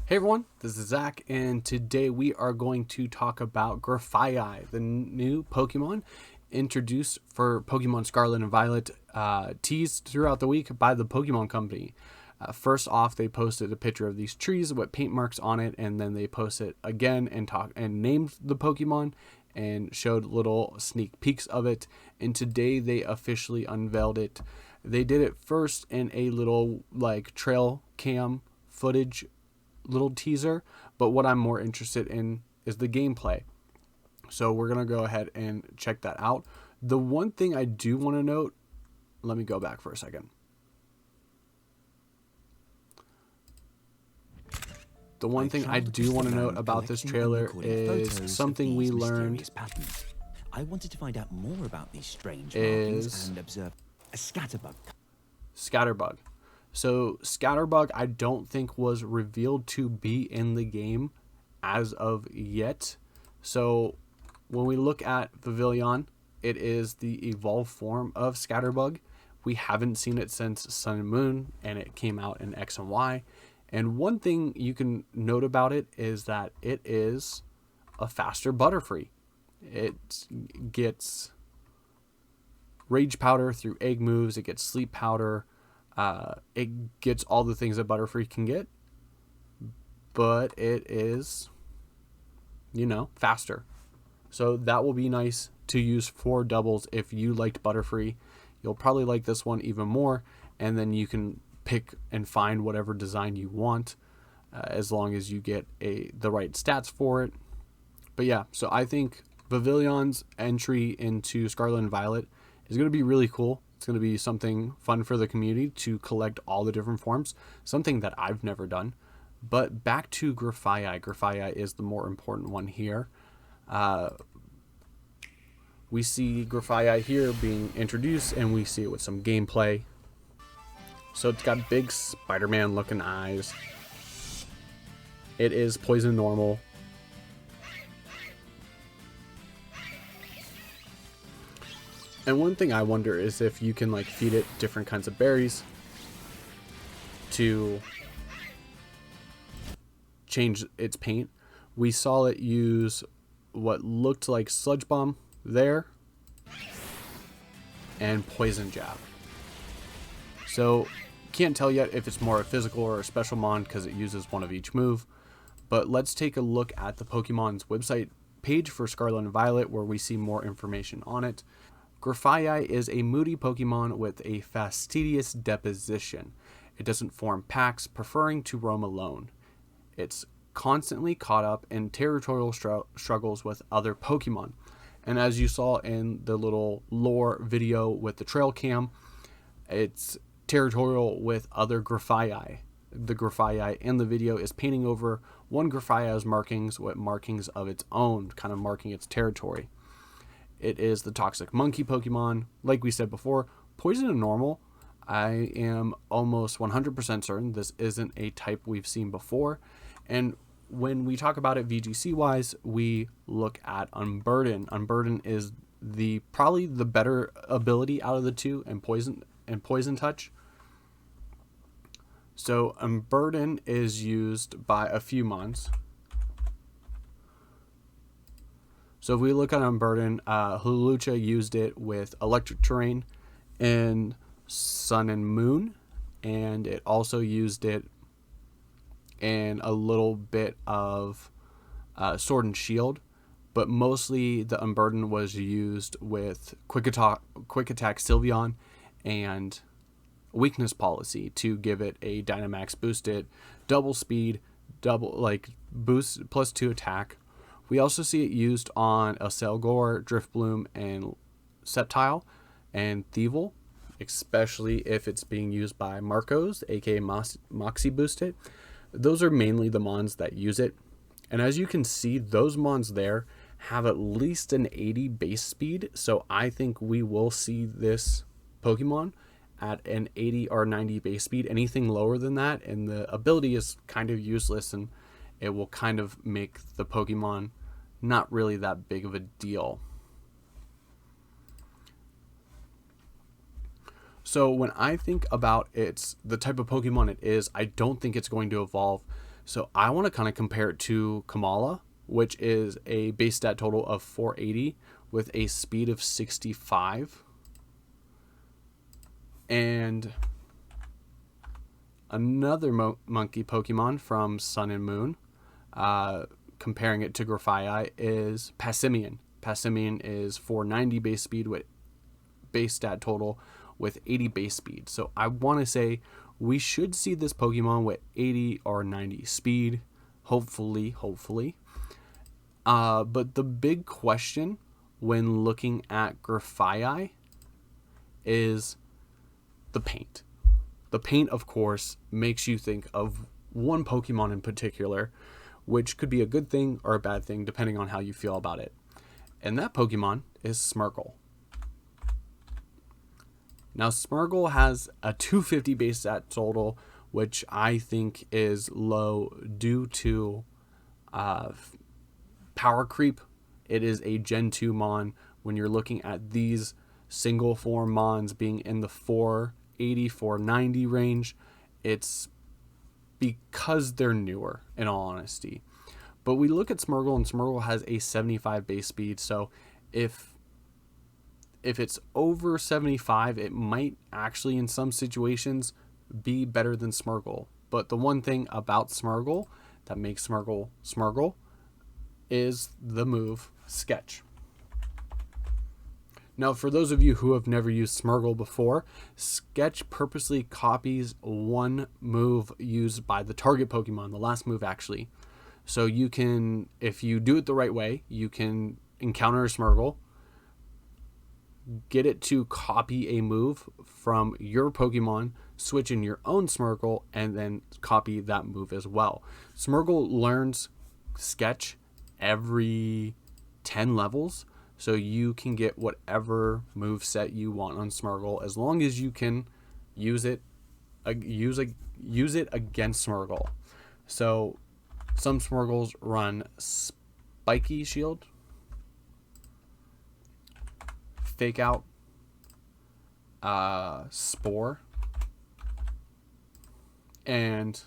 Hey everyone, this is Zach, and today we are going to talk about GRAFAIAI, the new Pokemon introduced for Pokemon Scarlet and Violet, teased throughout the week by the Pokemon Company. First off, they posted a picture of these trees with paint marks on it, and then they posted again and named the Pokemon and showed little sneak peeks of it. And today they officially unveiled it. They did it first in a little trail cam footage little teaser, but what I'm more interested in is the gameplay. So we're going to go ahead and check that out. The one thing I do want to note, let me go back for a second. The one thing I do want to note about this trailer is something we learned. I wanted to find out more about these strange markings and observe a scatterbug. Scatterbug. So Scatterbug I don't think was revealed to be in the game as of yet. So when we look at Vivillon, it is the evolved form of Scatterbug. We haven't seen it since Sun and Moon, and it came out in X and Y. And one thing you can note about it is that it is a faster Butterfree. It gets Rage Powder through egg moves. It gets Sleep Powder. It gets all the things that Butterfree can get, but it is, faster. So that will be nice to use for doubles. If you liked Butterfree, you'll probably like this one even more, and then you can pick and find whatever design you want, as long as you get the right stats for it. But yeah, so I think Vivillon's entry into Scarlet and Violet is going to be really cool. It's going to be something fun for the community to collect all the different forms, something that I've never done. But back to GRAFAIAI. GRAFAIAI is the more important one here. We see GRAFAIAI here being introduced, and we see it with some gameplay. So it's got big Spider-Man looking eyes. It is poison normal. And one thing I wonder is if you can feed it different kinds of berries to change its paint. We saw it use what looked like Sludge Bomb there and Poison Jab. So can't tell yet if it's more a physical or a special mon because it uses one of each move. But let's take a look at the Pokemon's website page for Scarlet and Violet, where we see more information on it. GRAFAIAI is a moody Pokemon with a fastidious deposition. It doesn't form packs, preferring to roam alone. It's constantly caught up in territorial struggles with other Pokemon. And as you saw in the little lore video with the trail cam, it's territorial with other GRAFAIAI. The GRAFAIAI in the video is painting over one GRAFAIAI's markings with markings of its own, kind of marking its territory. It is the Toxic Monkey Pokemon. Like we said before, Poison and Normal, I am almost 100% certain this isn't a type we've seen before. And when we talk about it VGC-wise, we look at Unburden. Unburden is probably the better ability out of the two, and Poison Touch. So Unburden is used by a few mons. So if we look at Unburden, Hulucha used it with Electric Terrain in Sun and Moon, and it also used it in a little bit of Sword and Shield, but mostly the Unburden was used with Quick Attack Sylveon and Weakness Policy to give it a Dynamax boosted double speed, boost plus 2 attack. We also see it used on Acelgor, Driftbloom, and Sceptile, and Thievul, especially if it's being used by Marcos, aka Moxie Boosted. Those are mainly the mons that use it. And as you can see, those mons there have at least an 80 base speed, so I think we will see this Pokemon at an 80 or 90 base speed. Anything lower than that, and the ability is kind of useless, and it will kind of make the Pokemon not really that big of a deal. So when I think about the type of Pokemon it is, I don't think it's going to evolve So I want to kind of compare it to Kamala, which is a base stat total of 480 with a speed of 65. And another monkey Pokemon from Sun and Moon, comparing it to GRAFAIAI, is Passimian. Passimian is 490 base speed with base stat total with 80 base speed. So I want to say we should see this Pokemon with 80 or 90 speed, hopefully. But the big question when looking at GRAFAIAI is the paint. The paint, of course, makes you think of one Pokemon in particular, which could be a good thing or a bad thing depending on how you feel about it. And that Pokemon is Smeargle. Now, Smeargle has a 250 base stat total, which I think is low due to power creep. It is a Gen 2 Mon. When you're looking at these single form Mons being in the 480, 490 range, it's because they're newer, in all honesty. But we look at Smeargle, and Smeargle has a 75 base speed, so if it's over 75, it might actually in some situations be better than Smeargle. But the one thing about Smeargle that makes Smeargle Smeargle is the move Sketch. Now, for those of you who have never used Smeargle before, Sketch purposely copies one move used by the target Pokemon, the last move actually. So you can, if you do it the right way, you can encounter a Smeargle, get it to copy a move from your Pokemon, switch in your own Smeargle, and then copy that move as well. Smeargle learns Sketch every 10 levels, so you can get whatever move set you want on Smeargle as long as you can use it against Smeargle. So some Smeargles run Spiky Shield, Fake Out, Spore, and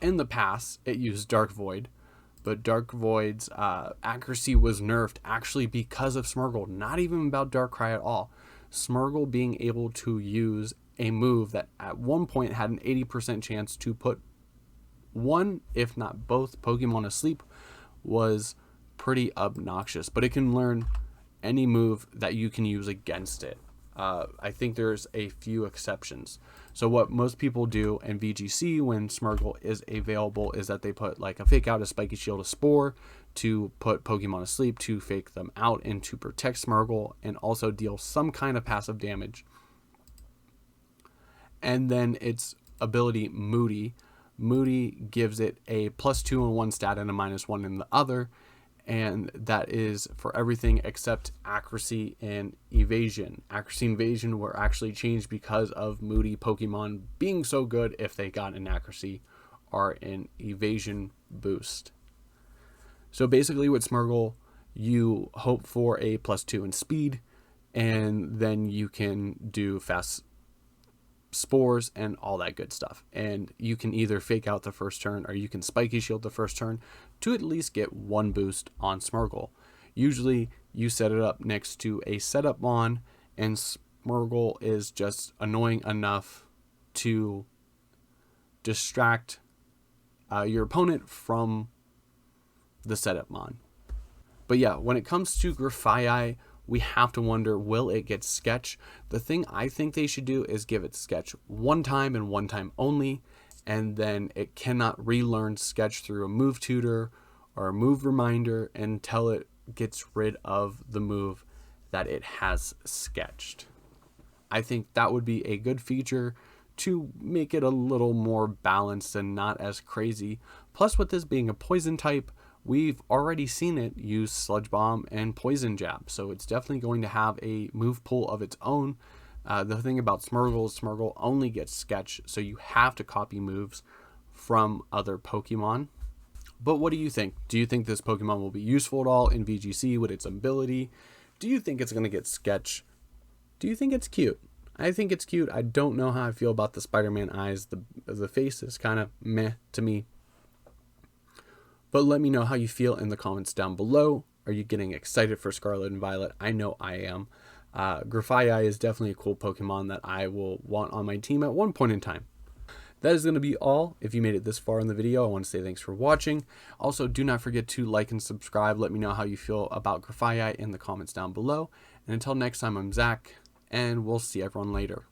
in the past it used Dark Void, but Dark Void's accuracy was nerfed actually because of Smeargle, not even about Darkrai at all. Smeargle being able to use a move that at one point had an 80% chance to put one, if not both, Pokemon asleep was pretty obnoxious, but it can learn any move that you can use against it. I think there's a few exceptions. So what most people do in VGC when Smeargle is available is that they put like a Fake Out, a Spiky Shield, a Spore to put Pokemon asleep, to fake them out, and to protect Smeargle, and also deal some kind of passive damage. And then its ability Moody. Moody gives it a +2 in one stat and a -1 in the other, and that is for everything except accuracy and evasion. Accuracy and evasion were actually changed because of Moody Pokemon being so good if they got an accuracy or an evasion boost. So basically with Smeargle, you hope for a +2 in speed, and then you can do fast spores and all that good stuff, and you can either Fake Out the first turn or you can Spiky Shield the first turn to at least get one boost on Smeargle. Usually you set it up next to a setup Mon, and Smeargle is just annoying enough to distract your opponent from the setup Mon. But yeah, when it comes to GRAFAIAI, we have to wonder, will it get Sketch? The thing I think they should do is give it Sketch one time and one time only, and then it cannot relearn Sketch through a move tutor or a move reminder until it gets rid of the move that it has sketched. I think that would be a good feature to make it a little more balanced and not as crazy. Plus, with this being a poison type, we've already seen it use Sludge Bomb and Poison Jab, so it's definitely going to have a move pool of its own. The thing about Smeargle is Smeargle only gets Sketch, so you have to copy moves from other Pokemon. But what do you think? Do you think this Pokemon will be useful at all in VGC with its ability? Do you think it's going to get Sketch? Do you think it's cute? I think it's cute. I don't know how I feel about the Spider-Man eyes. The face is kind of meh to me. But let me know how you feel in the comments down below. Are you getting excited for Scarlet and Violet? I know I am. GRAFAIAI is definitely a cool Pokemon that I will want on my team at one point in time. That is going to be all. If you made it this far in the video, I want to say thanks for watching. Also, do not forget to like and subscribe. Let me know how you feel about GRAFAIAI in the comments down below. And until next time, I'm Zach, and we'll see everyone later.